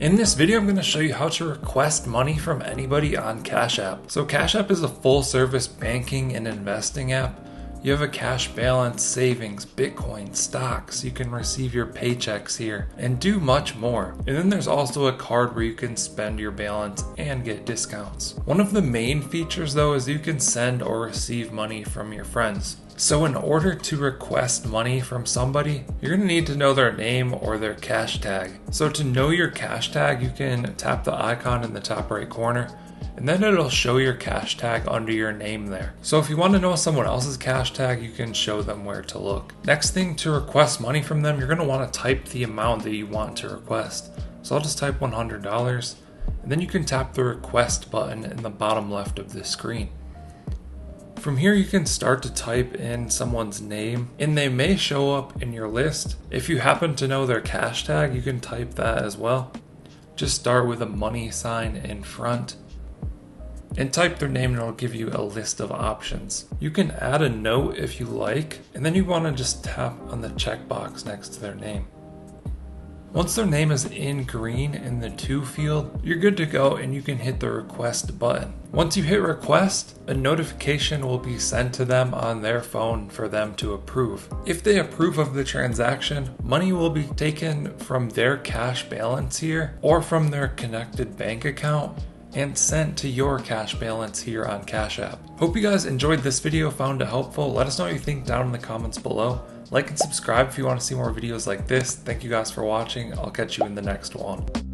In this video, I'm going to show you how to request money from anybody on Cash App. So Cash App is a full service banking and investing app. You have a cash balance, savings, Bitcoin, stocks. You can receive your paychecks here and do much more. And then there's also a card where you can spend your balance and get discounts. One of the main features though is you can send or receive money from your friends. So in order to request money from somebody, you're going to need to know their name or their cash tag. So to know your cash tag, you can tap the icon in the top right corner, and then it'll show your cash tag under your name there. So if you want to know someone else's cash tag, you can show them where to look. Next thing, to request money from them, you're going to want to type the amount that you want to request. So I'll just type $100, and then you can tap the request button in the bottom left of the screen. From here, you can start to type in someone's name, and they may show up in your list. If you happen to know their cash tag, you can type that as well. Just start with a money sign in front and type their name, and it'll give you a list of options. You can add a note if you like, and then you want to just tap on the checkbox next to their name. Once their name is in green in the to field, you're good to go and you can hit the request button. Once you hit request, a notification will be sent to them on their phone for them to approve. If they approve of the transaction, money will be taken from their cash balance here or from their connected bank account and sent to your cash balance here on Cash App. Hope you guys enjoyed this video, found it helpful. Let us know what you think down in the comments below. Like and subscribe if you want to see more videos like this. Thank you guys for watching. I'll catch you in the next one.